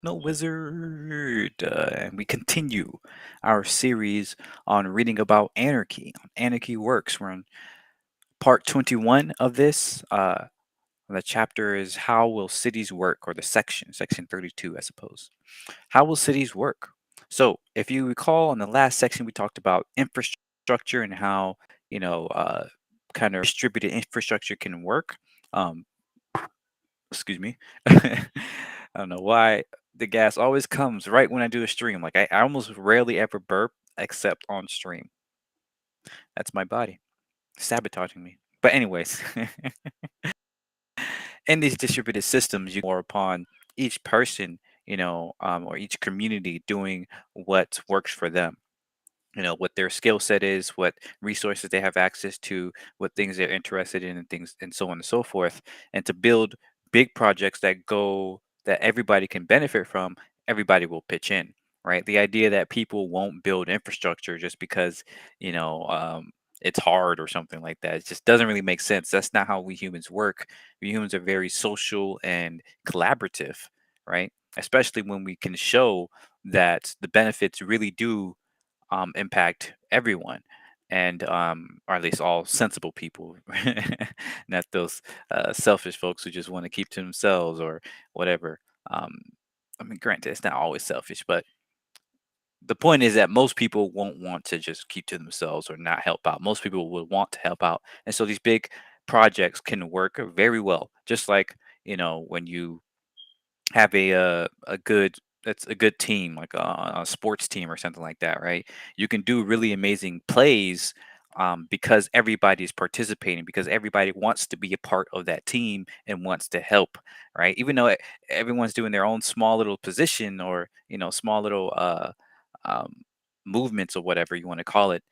No Wizard, and we continue our series on reading about anarchy. Anarchy Works. We're on part 21 of this. The chapter is How Will Cities Work, or the section 32, I suppose. How will cities work? So, if you recall, in the last section, we talked about infrastructure and how, you know, uh, kind of distributed infrastructure can work. Um, excuse me. I don't know why the gas always comes right when I do a stream. Like I almost rarely ever burp except on stream. That's my body sabotaging me. But anyways, in these distributed systems, you more upon each person, or each community doing what works for them. What their skill set is, what resources they have access to, what things they're interested in, and things, and so on and so forth. And to build big projects that everybody can benefit from, everybody will pitch in, right? The idea that people won't build infrastructure just because you know it's hard or something like that, it just doesn't really make sense. That's not how we humans work. We humans are very social and collaborative, right? Especially when we can show that the benefits really do impact everyone, and or at least all sensible people, not those selfish folks who just want to keep to themselves or whatever. Um, I mean, granted, it's not always selfish, but the point is that most people won't want to just keep to themselves or not help out. Most people will want to help out, and so these big projects can work very well. Just like when you have a good that's a good team, like a sports team or something like that, right? You can do really amazing plays because everybody's participating, because everybody wants to be a part of that team and wants to help, right? Even though everyone's doing their own small little position, or small little um, movements or whatever you want to call it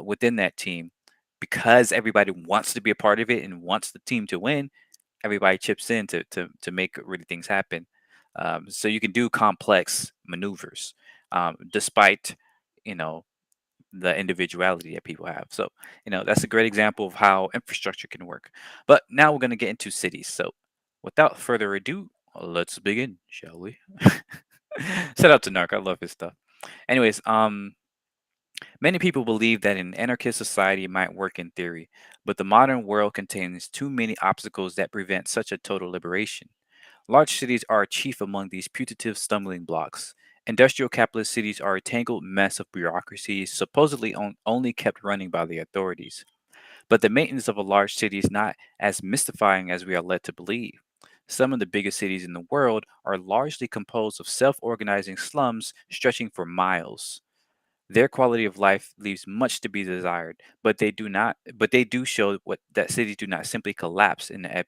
within that team, because everybody wants to be a part of it and wants the team to win, everybody chips in to make really things happen. So you can do complex maneuvers despite you know the individuality that people have. So that's a great example of how infrastructure can work. But now we're going to get into cities. So without further ado, let's begin, shall we? Shout out to Narc. I love his stuff. Anyways, many people believe that an anarchist society might work in theory, but the modern world contains too many obstacles that prevent such a total liberation. Large cities are chief among these putative stumbling blocks. Industrial capitalist cities are a tangled mess of bureaucracy, supposedly only kept running by the authorities. But the maintenance of a large city is not as mystifying as we are led to believe. Some of the biggest cities in the world are largely composed of self organizing slums stretching for miles. Their quality of life leaves much to be desired, but they do show what that cities do not simply collapse in the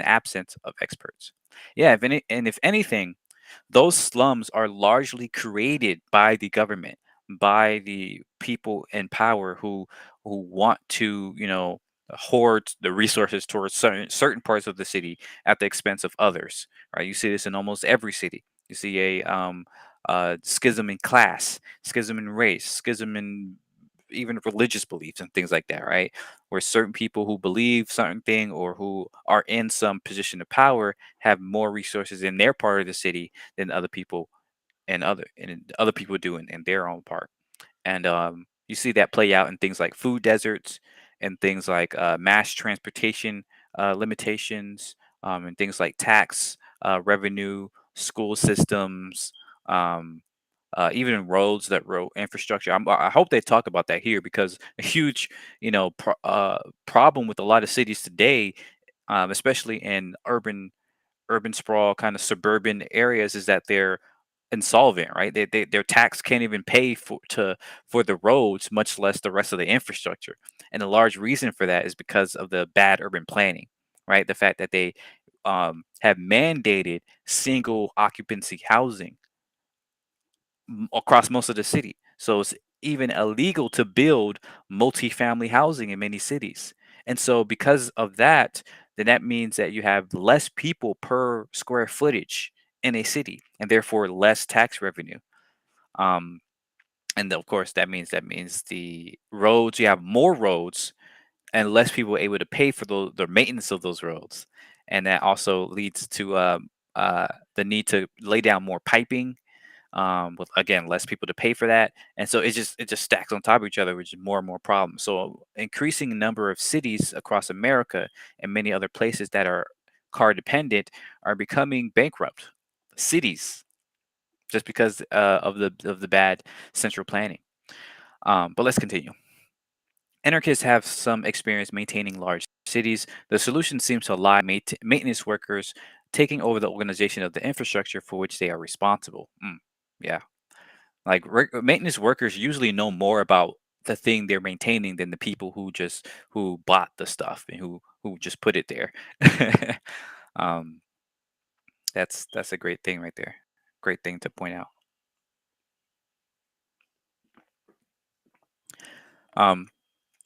absence of experts. Yeah, if anything, those slums are largely created by the government, by the people in power who want to, hoard the resources towards certain parts of the city at the expense of others. Right? You see this in almost every city. You see a schism in class, schism in race, schism in even religious beliefs and things like that, right? Where certain people who believe certain thing or who are in some position of power have more resources in their part of the city than other people do in their own part. And you see that play out in things like food deserts and things like mass transportation limitations, and things like tax revenue, school systems, um, even in roads, that road infrastructure. I hope they talk about that here, because a huge, problem with a lot of cities today, especially in urban sprawl, kind of suburban areas, is that they're insolvent, right? Their tax can't even pay for the roads, much less the rest of the infrastructure. And a large reason for that is because of the bad urban planning, right? The fact that they have mandated single occupancy housing across most of the city. So it's even illegal to build multifamily housing in many cities. And so because of that, then that means that you have less people per square footage in a city, and therefore less tax revenue. Um, and of course that means the roads, you have more roads and less people able to pay for the maintenance of those roads. And that also leads to uh, the need to lay down more piping, with again less people to pay for that, and so it just stacks on top of each other, which is more and more problems. So increasing number of cities across America and many other places that are car dependent are becoming bankrupt cities just because of the bad central planning. But let's continue. Anarchists have some experience maintaining large cities. The solution seems to lie in maintenance workers taking over the organization of the infrastructure for which they are responsible. Yeah, like maintenance workers usually know more about the thing they're maintaining than the people who bought the stuff and who just put it there. um, that's a great thing right there. Great thing to point out. Um,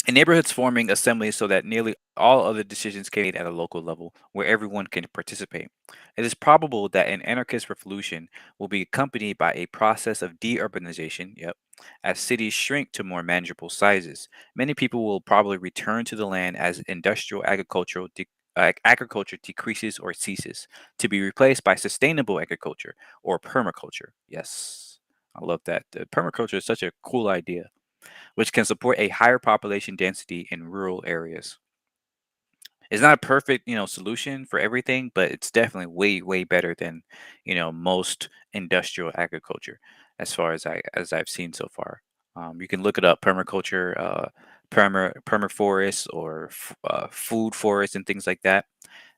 In neighborhoods forming assemblies so that nearly all other decisions can be made at a local level where everyone can participate. It is probable that an anarchist revolution will be accompanied by a process of deurbanization, yep, as cities shrink to more manageable sizes. Many people will probably return to the land as industrial agriculture decreases or ceases, to be replaced by sustainable agriculture or permaculture. Yes, I love that. Permaculture is such a cool idea which can support a higher population density in rural areas. It's not a perfect, solution for everything, but it's definitely way, way better than, most industrial agriculture, as far as I've seen so far. You can look it up, permaculture, permaforest, or food forests and things like that.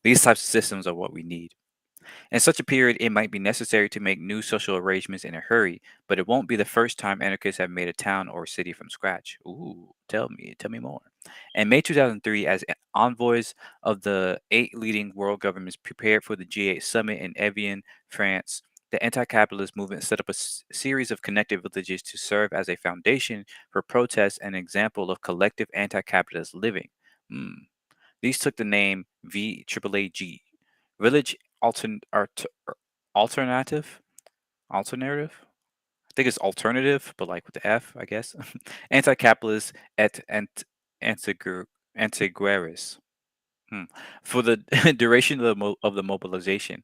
These types of systems are what we need. In such a period, it might be necessary to make new social arrangements in a hurry, but it won't be the first time anarchists have made a town or city from scratch. Ooh, tell me more. In May 2003, as envoys of the 8 leading world governments prepared for the G8 summit in Evian, France, the anti-capitalist movement set up a series of connected villages to serve as a foundation for protests and an example of collective anti-capitalist living. Hmm. These took the name VAAG, Village Alternative? Alternative? I think it's alternative, but like with the F, I guess. Anti-capitalist antigu- antigueris. Hmm. For the duration of of the mobilization,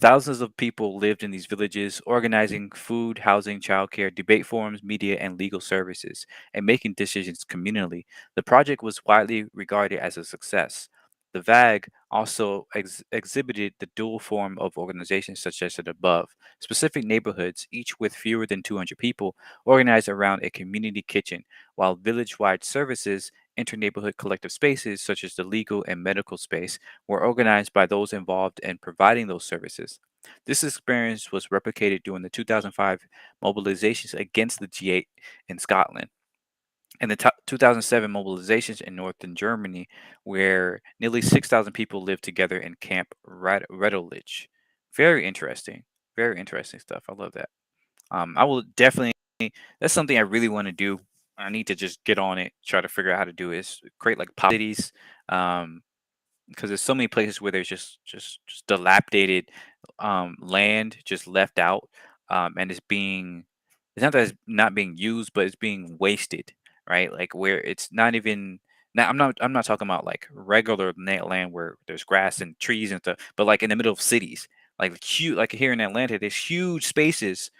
thousands of people lived in these villages, organizing food, housing, childcare, debate forums, media, and legal services, and making decisions communally. The project was widely regarded as a success. The VAG also exhibited the dual form of organization suggested above. Specific neighborhoods, each with fewer than 200 people, organized around a community kitchen, while village wide services, inter-neighborhood collective spaces such as the legal and medical space, were organized by those involved in providing those services. This experience was replicated during the 2005 mobilizations against the G8 in Scotland and the 2007 mobilizations in northern Germany, where nearly 6,000 people lived together in Camp Redlich. Very interesting. Very interesting stuff. I love that. I will definitely, that's something I really want to do. I need to just get on it, try to figure out how to do it. Is create like pop cities. Um, because there's so many places where there's just dilapidated land just left out, and it's not that it's not being used, but it's being wasted, right? Like where it's not even now. I'm not talking about like regular land where there's grass and trees and stuff, but like in the middle of cities, like huge, like here in Atlanta, there's huge spaces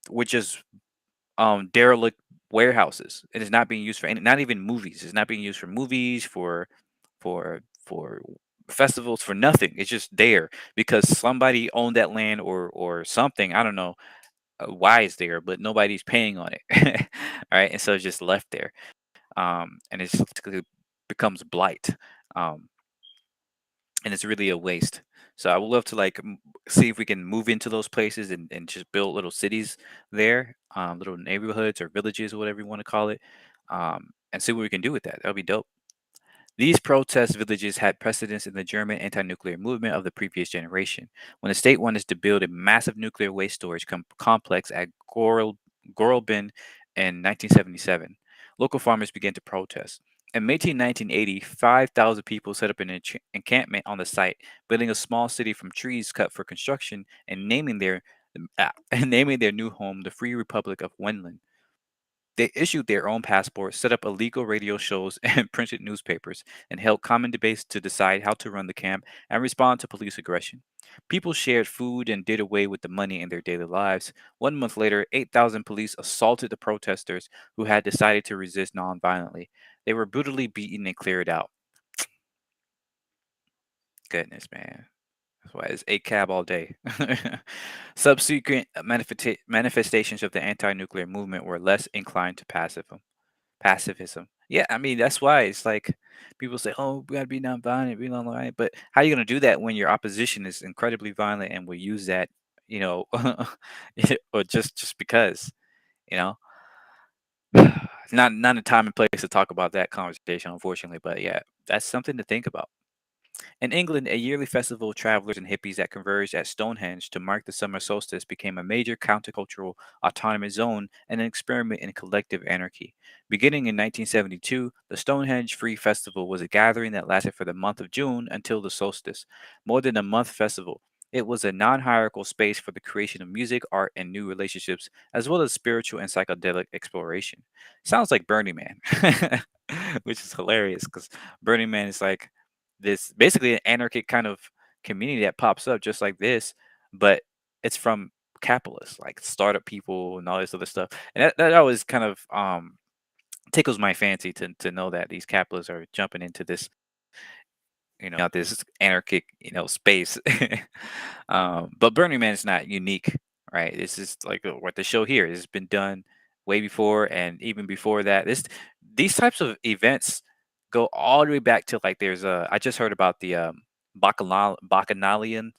which is derelict warehouses. It is not being used for any, not even movies. It's not being used for movies, for festivals, for nothing. It's just there because somebody owned that land or something. I don't know why it's there, but nobody's paying on it. All right, and so it's just left there, and it's basically becomes blight. Um, and it's really a waste. So I would love to like see if we can move into those places and just build little cities there, little neighborhoods or villages or whatever you want to call it, and see what we can do with that. That'll be dope. These protest villages had precedence in the German anti-nuclear movement of the previous generation, when the state wanted to build a massive nuclear waste storage complex at Gorleben in 1977. Local farmers began to protest. In May 1980, 5,000 people set up an encampment on the site, building a small city from trees cut for construction and naming their and naming their new home the Free Republic of Wenland. They issued their own passports, set up illegal radio shows, and printed newspapers, and held common debates to decide how to run the camp and respond to police aggression. People shared food and did away with the money in their daily lives. 1 month later, 8,000 police assaulted the protesters who had decided to resist nonviolently. They were brutally beaten and cleared out. Goodness, man. That's why it's a cab all day. Subsequent manifestations of the anti-nuclear movement were less inclined to pacifism. Yeah, I mean that's why it's like people say, "Oh, we gotta be nonviolent, be nonviolent." But how are you gonna do that when your opposition is incredibly violent and will use that, you know, or just because, you know? Not a time and place to talk about that conversation, unfortunately. But yeah, that's something to think about. In England, a yearly festival of travelers and hippies that converged at Stonehenge to mark the summer solstice became a major countercultural autonomous zone and an experiment in collective anarchy. Beginning in 1972, the Stonehenge Free Festival was a gathering that lasted for the month of June until the solstice. More than a month festival, it was a non hierarchical space for the creation of music, art, and new relationships, as well as spiritual and psychedelic exploration. Sounds like Burning Man, which is hilarious because Burning Man is like this basically an anarchic kind of community that pops up just like this, but it's from capitalists, like startup people and all this other stuff. And that always kind of tickles my fancy to know that these capitalists are jumping into this, not this anarchic, space. But Burning Man is not unique, right? This is like what the show here has been done way before, and even before that. These types of events go all the way back to like there's a. I just heard about the Bacchanalian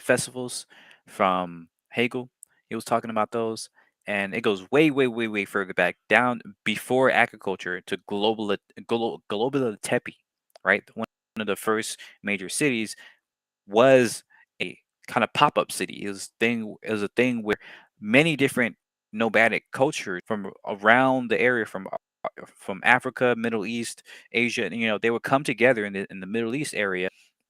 festivals from Hegel. He was talking about those, and it goes way, way, way, way further back down before agriculture to global tepi, right? One of the first major cities was a kind of pop-up city. It was a thing where many different nomadic cultures from around the area, from Africa, Middle East, Asia, and they would come together in the Middle East area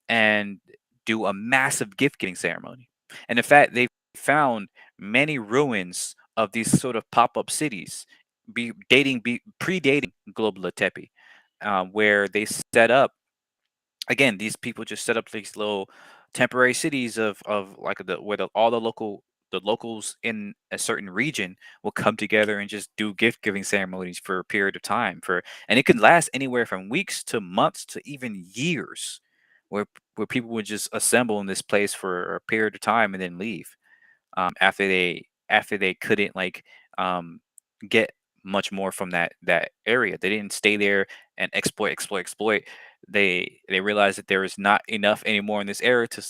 and do a massive gift giving ceremony. And in fact, they found many ruins of these sort of pop-up cities predating Global Tepe, where they set up again, these people just set up these little temporary cities of like where all the locals in a certain region will come together and just do gift giving ceremonies for a period of time and it can last anywhere from weeks to months to even years where people would just assemble in this place for a period of time and then leave after they couldn't like um, get much more from that area. They didn't stay there and exploit. They realized that there is not enough anymore in this area to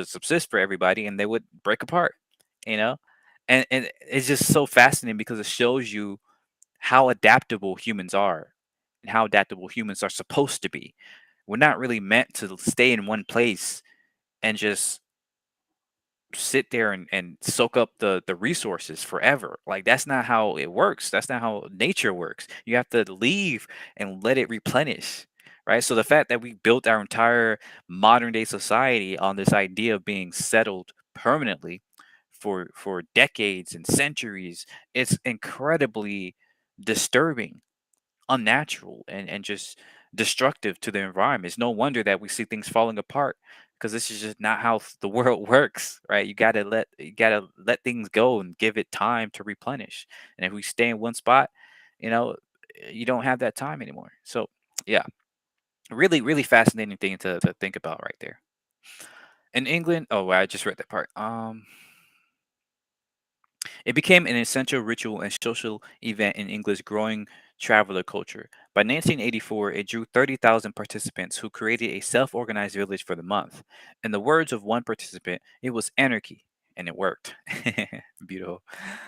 subsist for everybody, and they would break apart. You know, and it's just so fascinating because it shows you how adaptable humans are and how adaptable humans are supposed to be. We're not really meant to stay in one place and just sit there and soak up the resources forever. Like that's not how it works. That's not how nature works. You have to leave and let it replenish. Right. So the fact that we built our entire modern day society on this idea of being settled permanently for decades and centuries, it's incredibly disturbing, unnatural, and just destructive to the environment. It's no wonder that we see things falling apart because this is just not how the world works, right? You gotta let things go and give it time to replenish. And if we stay in one spot, you know, you don't have that time anymore. So yeah, really, really fascinating thing to think about right there. In England, oh, well, I just read that part. It became an essential ritual and social event in England's growing traveler culture. By 1984, it drew 30,000 participants who created a self organized village for the month. In the words of one participant, it was anarchy, and it worked. Beautiful.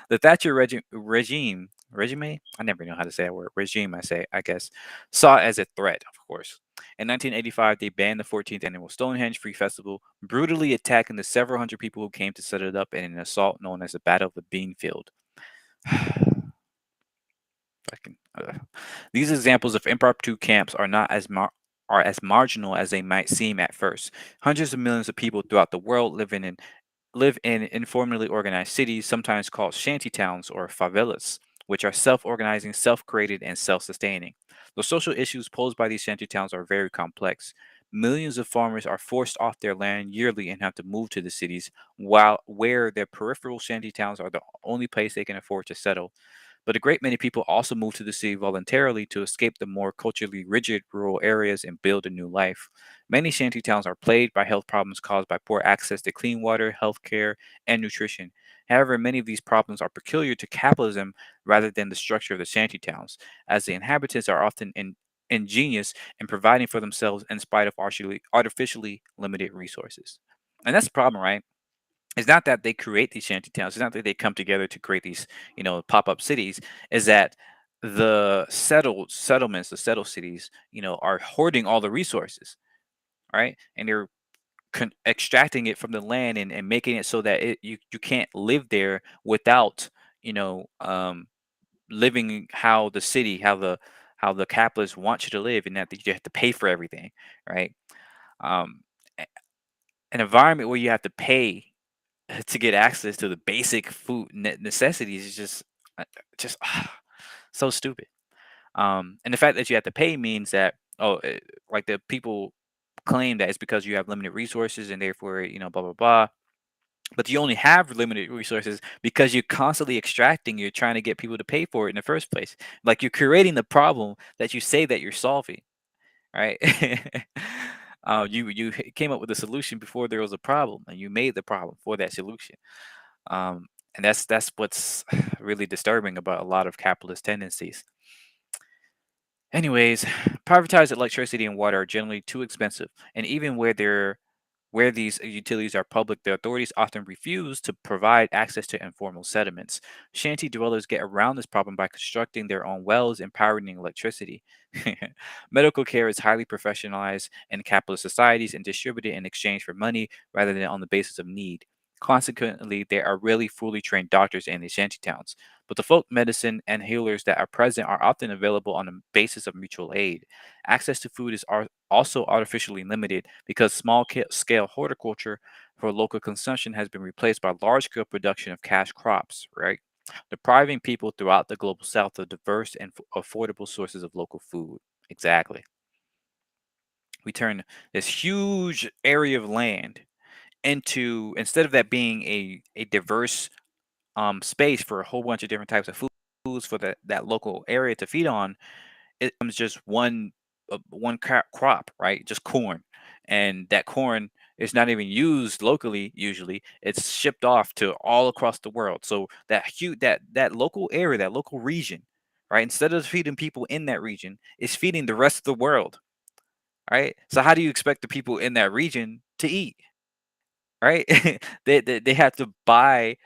The Thatcher regime, I never know how to say that word, regime, I guess, saw it as a threat, of course. In 1985, they banned the 14th annual Stonehenge Free Festival, brutally attacking the several hundred people who came to set it up in an assault known as the Battle of the Beanfield. Fucking, These examples of impromptu camps are not as are as marginal as they might seem at first. Hundreds of millions of people throughout the world live in informally organized cities, sometimes called shanty towns or favelas, which are self-organizing, self-created, and self-sustaining. The social issues posed by these shantytowns are very complex. Millions of farmers are forced off their land yearly and have to move to the cities, while where their peripheral shantytowns are the only place they can afford to settle. But a great many people also move to the city voluntarily to escape the more culturally rigid rural areas and build a new life. Many shantytowns are plagued by health problems caused by poor access to clean water, health care, and nutrition. However, many of these problems are peculiar to capitalism rather than the structure of the shantytowns, as the inhabitants are often ingenious in providing for themselves in spite of artificially limited resources. And that's the problem, right? It's not that they create these shanty towns. It's not that they come together to create these, pop-up cities. Is that the settled settlements, the settled cities, are hoarding all the resources, right? And they're extracting it from the land and making it so that you can't live there without, you know, um, living how the capitalists want you to live, and that you have to pay for everything, right? Um, a- an environment where you have to pay to get access to the basic food necessities is just so stupid. And the fact that you have to pay means that like the people claim that it's because you have limited resources and therefore blah blah blah. But you only have limited resources because you're constantly extracting. You're trying to get people to pay for it in the first place. Like you're creating the problem that you say that you're solving, right? You came up with a solution before there was a problem, and you made the problem for that solution. And that's what's really disturbing about a lot of capitalist tendencies. Anyways, privatized electricity and water are generally too expensive, and even where these utilities are public, the authorities often refuse to provide access to informal settlements. Shanty dwellers get around this problem by constructing their own wells and powering electricity. Medical care is highly professionalized in capitalist societies and distributed in exchange for money rather than on the basis of need. Consequently, there are rarely fully trained doctors in these shanty towns, but the folk medicine and healers that are present are often available on the basis of mutual aid. Access to food is also artificially limited because small scale horticulture for local consumption has been replaced by large scale production of cash crops, right? Depriving people throughout the global south of diverse and affordable sources of local food. Exactly. We turn this huge area of land into, instead of that being a diverse space for a whole bunch of different types of foods for that local area to feed on, it becomes just one crop, right? Just corn, and that corn is not even used locally. Usually, it's shipped off to all across the world. So that local area, that local region, right? Instead of feeding people in that region, it's feeding the rest of the world, right? So how do you expect the people in that region to eat, right? They have to buy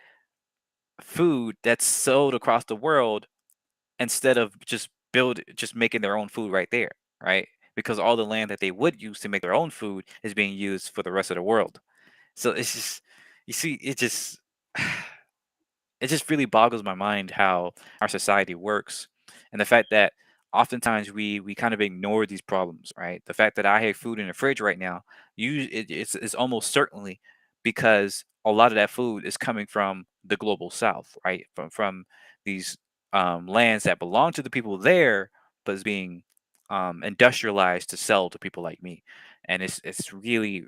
food that's sold across the world instead of just making their own food right there, right? Because all the land that they would use to make their own food is being used for the rest of the world. So it's just, you see, it just really boggles my mind how our society works, and the fact that oftentimes we kind of ignore these problems, right? The fact that I have food in the fridge right now, it's almost certainly because a lot of that food is coming from the global south, right? From these lands that belong to the people there, but is being industrialized to sell to people like me. And it's really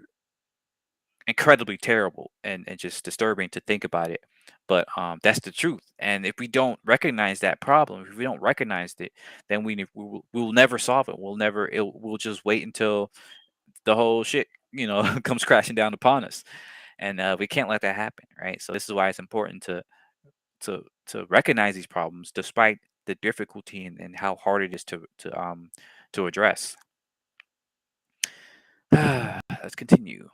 incredibly terrible and just disturbing to think about it. But that's the truth. And if we don't recognize that problem, if we don't recognize it, then we will never solve it. We'll just wait until the whole shit, comes crashing down upon us. And we can't let that happen, right? So this is why it's important to recognize these problems, despite the difficulty and how hard it is to address. Let's continue.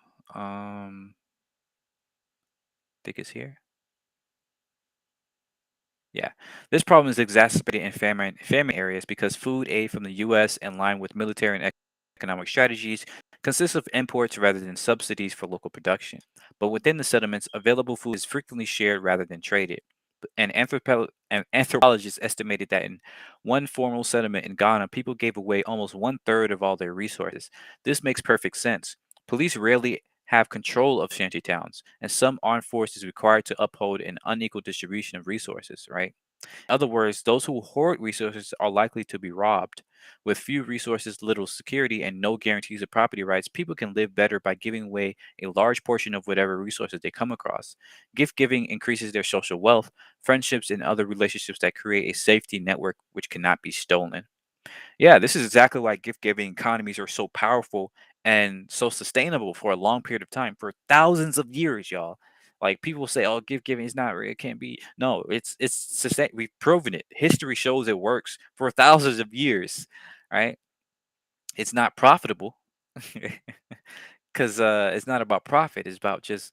Think it's here. Yeah, this problem is exacerbated in famine areas because food aid from the U.S., in line with military and economic strategies, consists of imports rather than subsidies for local production. But within the settlements, available food is frequently shared rather than traded. And anthropologists estimated that in one formal settlement in Ghana, people gave away almost one third of all their resources. This makes perfect sense. Police rarely have control of shanty towns, and some armed force is required to uphold an unequal distribution of resources, right? In other words, those who hoard resources are likely to be robbed. With few resources, little security, and no guarantees of property rights, people can live better by giving away a large portion of whatever resources they come across. Gift giving increases their social wealth, friendships, and other relationships that create a safety network which cannot be stolen. Yeah, this is exactly why gift giving economies are so powerful and so sustainable for a long period of time, for thousands of years, y'all. Like people say, "Oh, gift giving is not real. It can't be." No, it's sustain. We've proven it. History shows it works for thousands of years, right? It's not profitable because it's not about profit. It's about just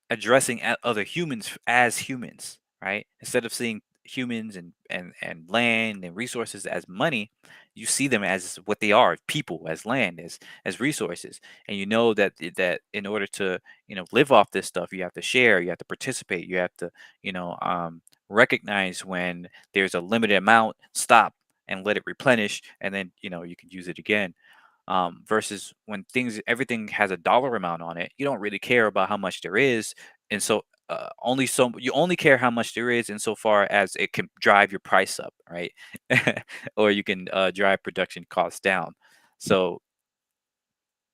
addressing other humans as humans, right? Instead of seeing humans and land and resources as money, you see them as what they are: people, as land, as resources. And you know that in order to live off this stuff, you have to share, you have to participate, you have to you know recognize when there's a limited amount, stop and let it replenish, and then you can use it again. Versus when everything has a dollar amount on it, you don't really care about how much there is, and so you only care how much there is insofar as it can drive your price up, right? Or you can drive production costs down. So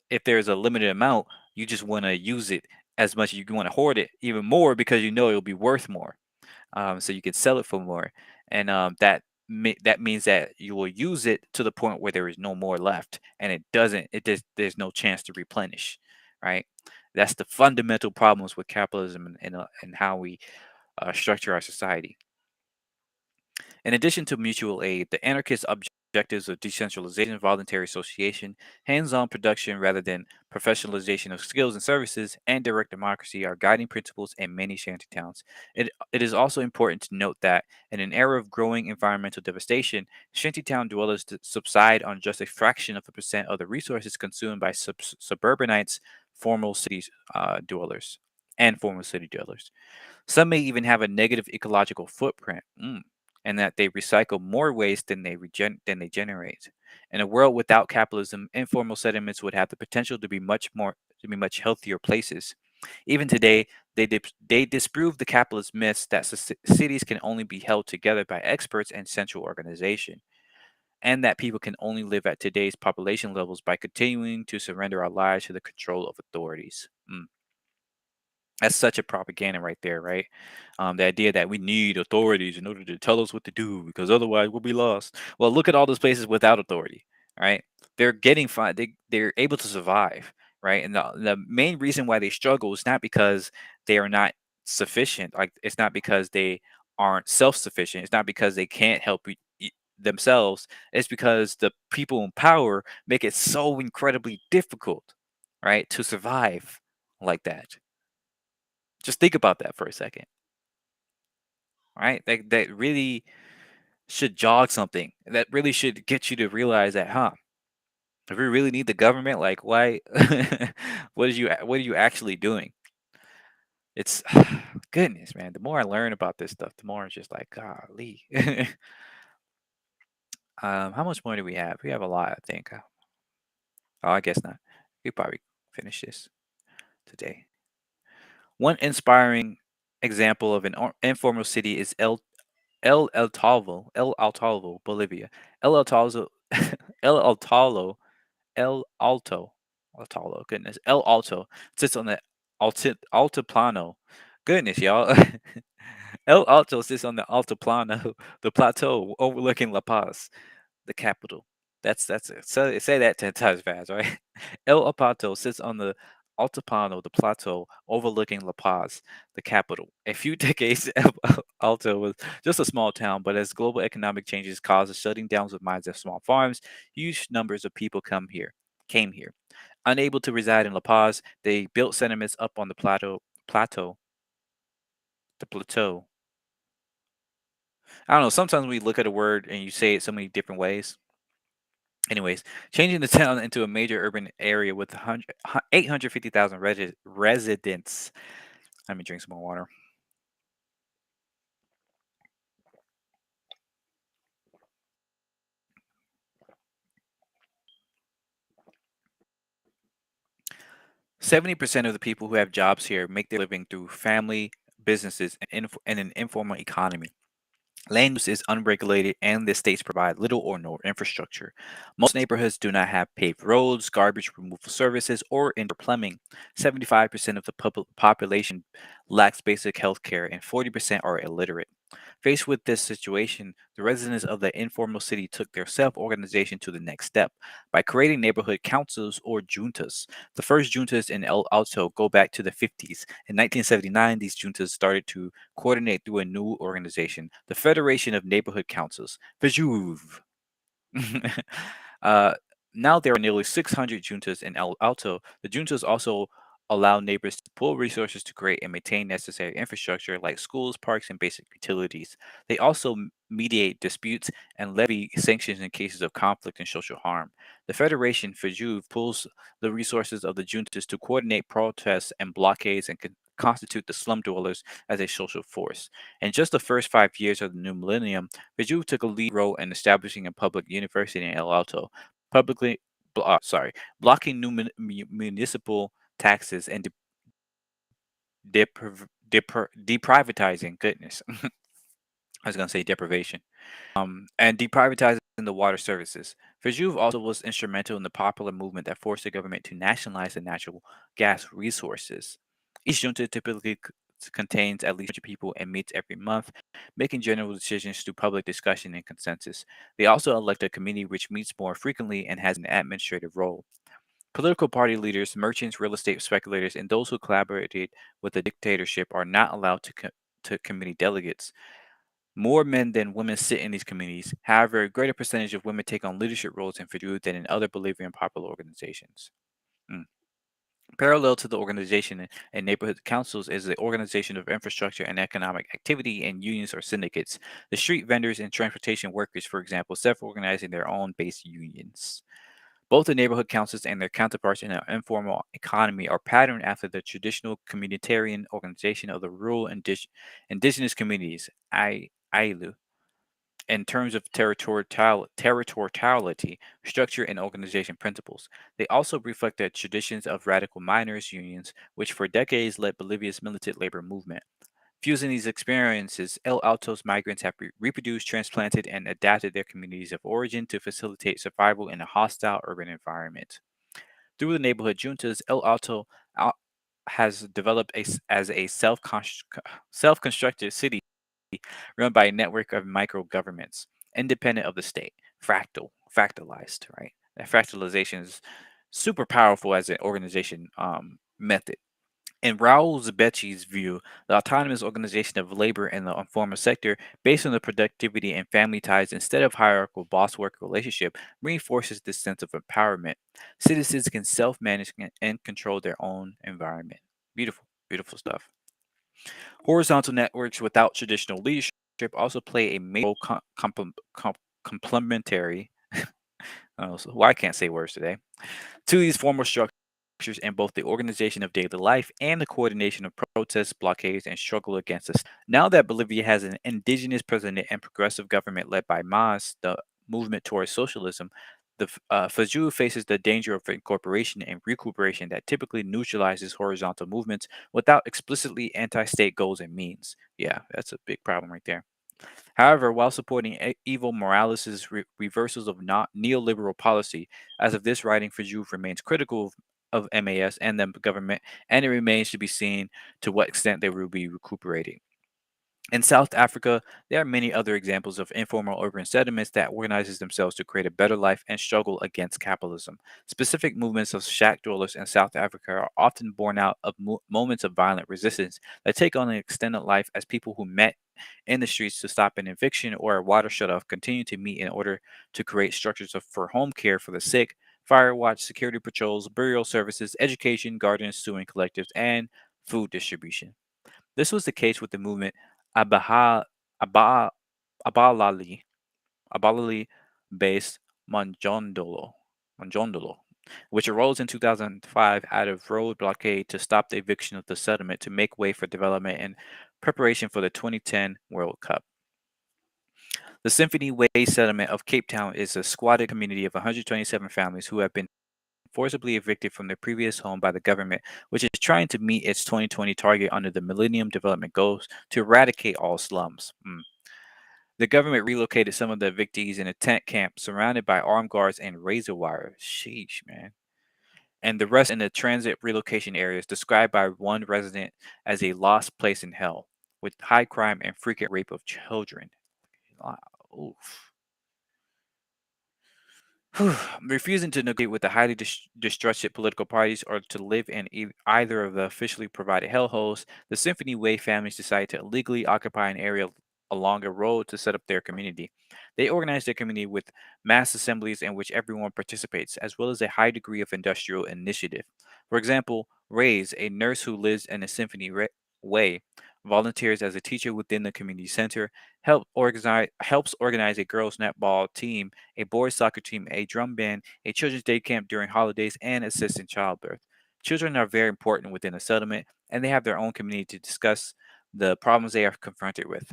if there's a limited amount, you just want to use it as much as you want to hoard it even more because you know it'll be worth more, so you can sell it for more, and that means that you will use it to the point where there is no more left, and it doesn't. There's no chance to replenish, right? That's the fundamental problems with capitalism and how we structure our society. In addition to mutual aid, the anarchist objectives of decentralization, voluntary association, hands on production rather than professionalization of skills and services, and direct democracy are guiding principles in many shantytowns. It is also important to note that in an era of growing environmental devastation, shantytown dwellers subside on just a fraction of the percent of the resources consumed by suburbanites, formal cities dwellers, and former city dwellers. Some may even have a negative ecological footprint, and that they recycle more waste than they generate. In a world without capitalism, informal settlements would have the potential to be much healthier places. Even today, they disprove the capitalist myths that cities can only be held together by experts and central organization, and that people can only live at today's population levels by continuing to surrender our lives to the control of authorities. That's such a propaganda right there, right? The idea that we need authorities in order to tell us what to do because otherwise we'll be lost. Well, look at all those places without authority, right? They're getting fine. They're able to survive, right? And the main reason why they struggle is not because they are not sufficient. Like it's not because they aren't self-sufficient. It's not because they can't help themselves. It's because the people in power make it so incredibly difficult, right, to survive like that. Just think about that for a second, right? That really should jog something. That really should get you to realize that, huh? If we really need the government, like why? What are you actually doing? It's goodness, man. The more I learn about this stuff, the more it's just like, golly. How much more do we have? We have a lot, I think. Oh, I guess not. We probably finish this today. One inspiring example of an informal city is El Bolivia. El Altalvo, El Altalo, El Alto, Altalo, goodness. El Alto sits on the Altiplano. Goodness, y'all. El Alto sits on the Altiplano, the plateau overlooking La Paz, the capital. That's it. So say that 10 times fast, right? El Apato sits on the Altipano, the plateau overlooking La Paz, the capital. A few decades, El Alto was just a small town, but as global economic changes caused the shutting downs of mines and small farms, huge numbers of people came here. Unable to reside in La Paz, they built settlements up on the plateau. I don't know. Sometimes we look at a word and you say it so many different ways. Anyways, changing the town into a major urban area with 850,000 residents. Let me drink some more water. 70% of the people who have jobs here make their living through family businesses and an informal economy. Land use is unregulated and the states provide little or no infrastructure. Most neighborhoods do not have paved roads, garbage removal services, or indoor plumbing. 75% of the population lacks basic health care and 40% are illiterate. Faced with this situation, the residents of the informal city took their self organization to the next step by creating neighborhood councils or juntas. The first juntas in El Alto go back to the 50s. In 1979, these juntas started to coordinate through a new organization, the Federation of Neighborhood Councils, FEJUV. uh, Now there are nearly 600 juntas in El Alto. The juntas also allow neighbors to pool resources to create and maintain necessary infrastructure like schools, parks, and basic utilities. They also mediate disputes and levy sanctions in cases of conflict and social harm. The Federation FEJUV pools the resources of the juntas to coordinate protests and blockades and constitute the slum dwellers as a social force. In just the first 5 years of the new millennium, Biju took a lead role in establishing a public university in El Alto, publicly, blocking new municipal taxes and deprivatizing. Goodness, I was going to say deprivation. And deprivatizing the water services. Verjuve also was instrumental in the popular movement that forced the government to nationalize the natural gas resources. Each junta typically contains at least 100 people and meets every month, making general decisions through public discussion and consensus. They also elect a committee which meets more frequently and has an administrative role. Political party leaders, merchants, real estate speculators, and those who collaborated with the dictatorship are not allowed to committee delegates. More men than women sit in these committees. However, a greater percentage of women take on leadership roles in Fadul than in other Bolivian popular organizations. Mm. Parallel to the organization and neighborhood councils is the organization of infrastructure and economic activity in unions or syndicates. The street vendors and transportation workers, for example, self-organizing their own base unions. Both the neighborhood councils and their counterparts in the informal economy are patterned after the traditional communitarian organization of the rural indigenous communities, ILU, in terms of territoriality, structure, and organization principles. They also reflect the traditions of radical miners' unions, which for decades led Bolivia's militant labor movement. Fusing these experiences, El Alto's migrants have reproduced, transplanted, and adapted their communities of origin to facilitate survival in a hostile urban environment. Through the neighborhood juntas, El Alto has developed as a self-constructed city run by a network of micro governments, independent of the state, fractalized, right? That fractalization is super powerful as an organization method. In Raul Zabetti's view, the autonomous organization of labor in the informal sector, based on the productivity and family ties instead of hierarchical boss-worker relationship, reinforces this sense of empowerment. Citizens can self-manage and control their own environment. Beautiful, beautiful stuff. Horizontal networks without traditional leadership also play a major role complementary. Well, I can't say words today. To these formal structures in both the organization of daily life and the coordination of protests, blockades, and struggle against us. Now that Bolivia has an indigenous president and progressive government led by MAS, the movement towards socialism, the FAJU faces the danger of incorporation and recuperation that typically neutralizes horizontal movements without explicitly anti-state goals and means. Yeah, that's a big problem right there. However, while supporting Evo Morales' reversals of not neoliberal policy, as of this writing, Fajouf remains critical of MAS and the government, and it remains to be seen to what extent they will be recuperating. In South Africa, there are many other examples of informal urban settlements that organizes themselves to create a better life and struggle against capitalism. Specific movements of shack dwellers in South Africa are often born out of moments of violent resistance that take on an extended life as people who met in the streets to stop an eviction or a water shutoff continue to meet in order to create structures for home care for the sick, fire watch, security patrols, burial services, education, gardens, sewing collectives, and food distribution. This was the case with the movement Abaha, Aba, Abalali, Abalali based Manjondolo, which arose in 2005 out of road blockade to stop the eviction of the settlement to make way for development and preparation for the 2010 World Cup. The Symphony Way settlement of Cape Town is a squatted community of 127 families who have been forcibly evicted from their previous home by the government, which is trying to meet its 2020 target under the Millennium Development Goals to eradicate all slums. The government relocated some of the evictees in a tent camp surrounded by armed guards and razor wire. Sheesh, man. And the rest in the transit relocation areas described by one resident as a lost place in hell, with high crime and frequent rape of children. Wow. Oof. Refusing to negotiate with the highly distrusted political parties or to live in either of the officially provided hellholes, the Symphony Way families decided to illegally occupy an area along a road to set up their community. They organized their community with mass assemblies in which everyone participates, as well as a high degree of industrial initiative. For example, Ray's, a nurse who lives in the Way, volunteers as a teacher within the community center, helps organize a girls' netball team, a boys' soccer team, a drum band, a children's day camp during holidays, and assist in childbirth. Children are very important within a settlement, and they have their own community to discuss the problems they are confronted with.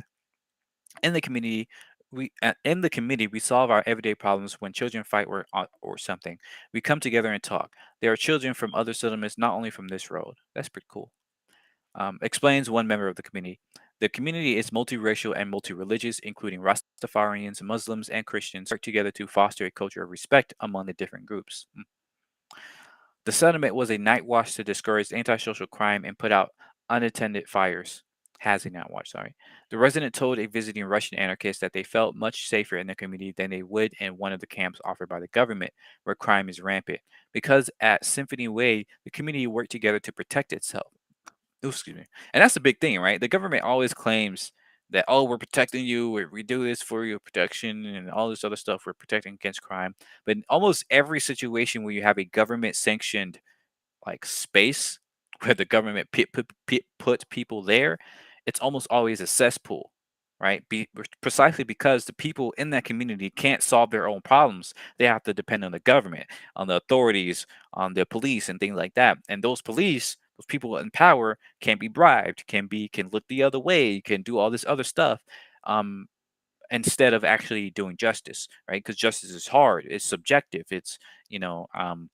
In the community, in the committee we solve our everyday problems when children fight or something. We come together and talk. There are children from other settlements, not only from this road. That's pretty cool. Explains one member of the community. The community is multiracial and multi-religious, including Rastafarians, Muslims, and Christians, work together to foster a culture of respect among the different groups. The settlement was a night watch to discourage antisocial crime and put out unattended fires. Has a night watch, sorry. The resident told a visiting Russian anarchist that they felt much safer in the community than they would in one of the camps offered by the government, where crime is rampant. Because at Symphony Way, the community worked together to protect itself. Ooh, excuse me. And that's the big thing, right? The government always claims that, oh, we're protecting you, we do this for your protection, and all this other stuff. We're protecting against crime. But in almost every situation where you have a government sanctioned like space where the government puts people there, it's almost always a cesspool, right? Precisely because the people in that community can't solve their own problems. They have to depend on the government, on the authorities, on the police, and things like that. And those police, those people in power, can be bribed, can look the other way, can do all this other stuff. Um, Instead of actually doing justice, right? Because justice is hard, it's subjective, it's you know um,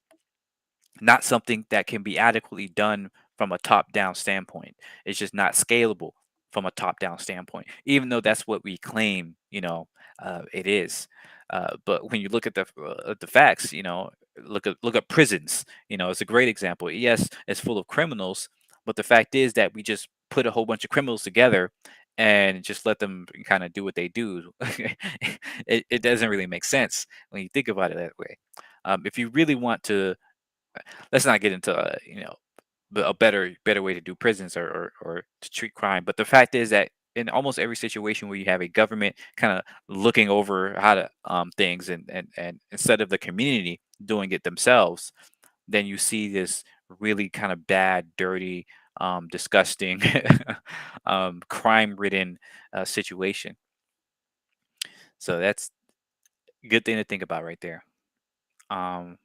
not something that can be adequately done from a top down standpoint. It's just not scalable from a top down standpoint, even though that's what we claim, it is. But when you look at the facts, look at prisons. It's a great example. Yes, it's full of criminals, but the fact is that we just put a whole bunch of criminals together and just let them kind of do what they do. It doesn't really make sense when you think about it that way. If you really want to, let's not get into a better way to do prisons or to treat crime. But the fact is that in almost every situation where you have a government kind of looking over how to things, and instead of the community doing it themselves, then you see this really kind of bad, dirty, disgusting, crime ridden situation. So that's a good thing to think about right there. Um,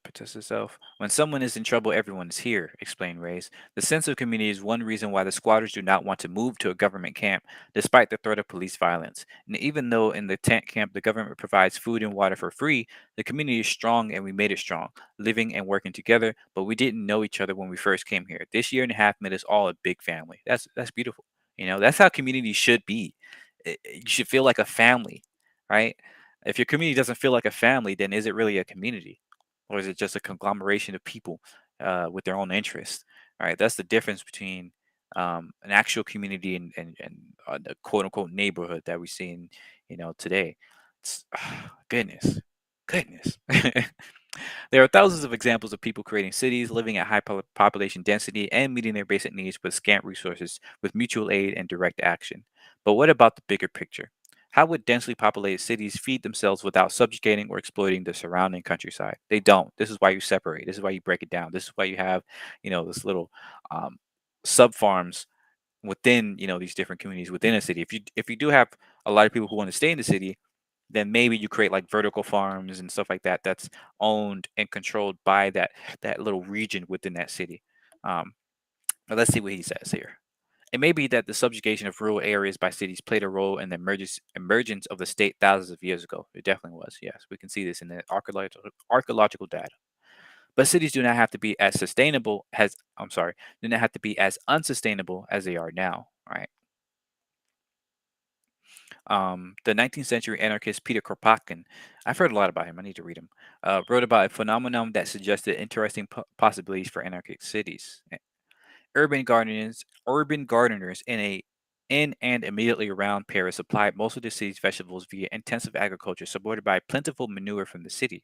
Protest itself. When someone is in trouble, everyone is here, explained Reyes. The sense of community is one reason why the squatters do not want to move to a government camp, despite the threat of police violence. And even though in the tent camp the government provides food and water for free, the community is strong and we made it strong, living and working together, but we didn't know each other when we first came here. This year and a half made us all a big family. That's beautiful. That's how community should be. You should feel like a family, right? If your community doesn't feel like a family, then is it really a community? Or is it just a conglomeration of people with their own interests? All right, that's the difference between an actual community and the quote unquote neighborhood that we see in today. It's, goodness, goodness. There are thousands of examples of people creating cities, living at high population density, and meeting their basic needs with scant resources, with mutual aid and direct action. But what about the bigger picture? How would densely populated cities feed themselves without subjugating or exploiting the surrounding countryside? They don't. This is why you separate. This is why you break it down. This is why you have, this little um, sub farms within, these different communities within a city. If you do have a lot of people who want to stay in the city, then maybe you create like vertical farms and stuff like that that's owned and controlled by that little region within that city. Um, but let's see what he says here. It may be that the subjugation of rural areas by cities played a role in the emergence of the state thousands of years ago. It definitely was. Yes, we can see this in the archaeological data. But cities do not have to be as sustainable as, I'm sorry, do not have to be as unsustainable as they are now. right? The 19th century anarchist Peter Kropotkin, I've heard a lot about him. I need to read him. Wrote about a phenomenon that suggested interesting possibilities for anarchic cities. Urban gardeners in and immediately around Paris supplied most of the city's vegetables via intensive agriculture supported by plentiful manure from the city,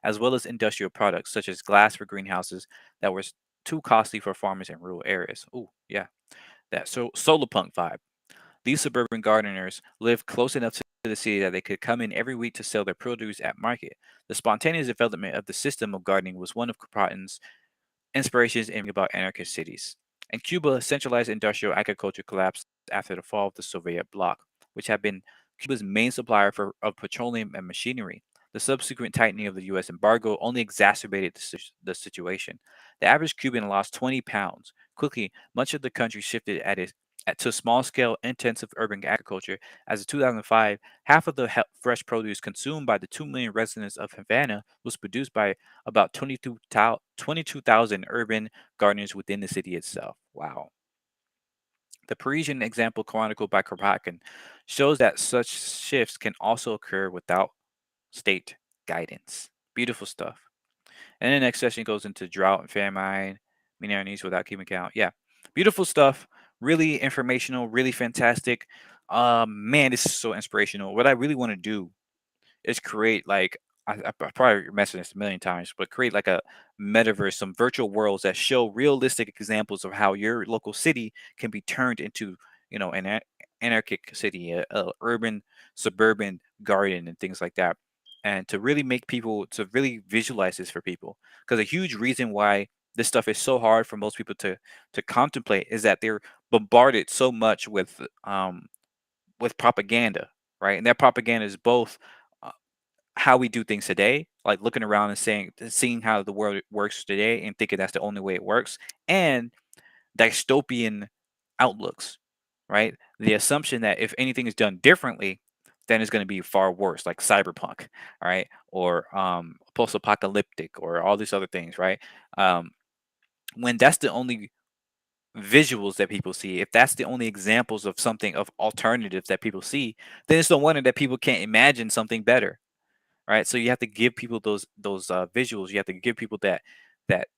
as well as industrial products such as glass for greenhouses that were too costly for farmers in rural areas. Ooh, yeah, that solar punk vibe. These suburban gardeners lived close enough to the city that they could come in every week to sell their produce at market. The spontaneous development of the system of gardening was one of Kropotkin's inspirations in about anarchist cities. In Cuba, centralized industrial agriculture collapsed after the fall of the Soviet bloc, which had been Cuba's main supplier of petroleum and machinery. The subsequent tightening of the U.S. embargo only exacerbated the situation. The average Cuban lost 20 pounds. Quickly, much of the country shifted to small-scale, intensive urban agriculture. As of 2005, half of the fresh produce consumed by the 2 million residents of Havana was produced by about 22,000 urban gardeners within the city itself. Wow. The Parisian example chronicled by Kropotkin shows that such shifts can also occur without state guidance. Beautiful stuff. And the next session goes into drought and famine, meeting our needs without keeping count. Yeah. Beautiful stuff. Really informational, really fantastic. Man, this is so inspirational. What I really want to do is create like I probably mentioned this a million times, but create like a metaverse, some virtual worlds that show realistic examples of how your local city can be turned into, an anarchic city, a urban suburban garden, and things like that, and to really make people to really visualize this for people, because a huge reason why this stuff is so hard for most people to contemplate is that they're bombarded so much with propaganda, right? And that propaganda is both uh, how we do things today, like looking around and seeing how the world works today and thinking that's the only way it works, and dystopian outlooks, right? The assumption that if anything is done differently, then it's going to be far worse, like cyberpunk, right? Or post-apocalyptic, or all these other things, right? Um, when that's the only visuals that people see, if that's the only examples of something of alternatives that people see, then it's no wonder that people can't imagine something better, right? So you have to give people those visuals. You have to give people that that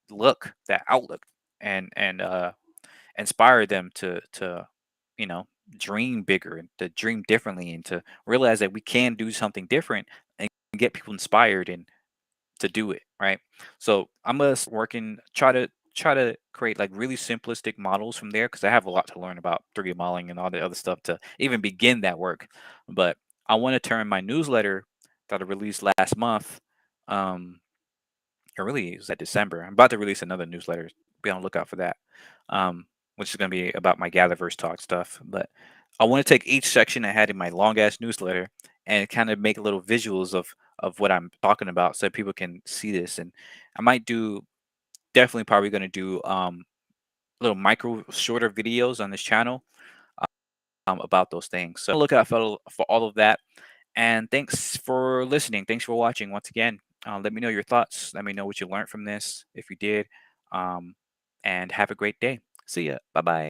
look, that outlook, and inspire them to you know dream bigger and to dream differently and to realize that we can do something different and get people inspired and to do it, right? So I'm gonna working try to create like really simplistic models from there, because I have a lot to learn about 3D modeling and all the other stuff to even begin that work. But I want to turn my newsletter that I released last month. Um, or really, it was at December. I'm about to release another newsletter. Be on the lookout for that. Which is going to be about my Gatherverse talk stuff. But I want to take each section I had in my long ass newsletter and kind of make little visuals of what I'm talking about so people can see this. And I might do definitely probably going to do little micro shorter videos on this channel about those things. So look out for all of that. And thanks for listening. Thanks for watching once again. Let me know your thoughts. Let me know what you learned from this if you did. Um, and have a great day. See ya. Bye bye.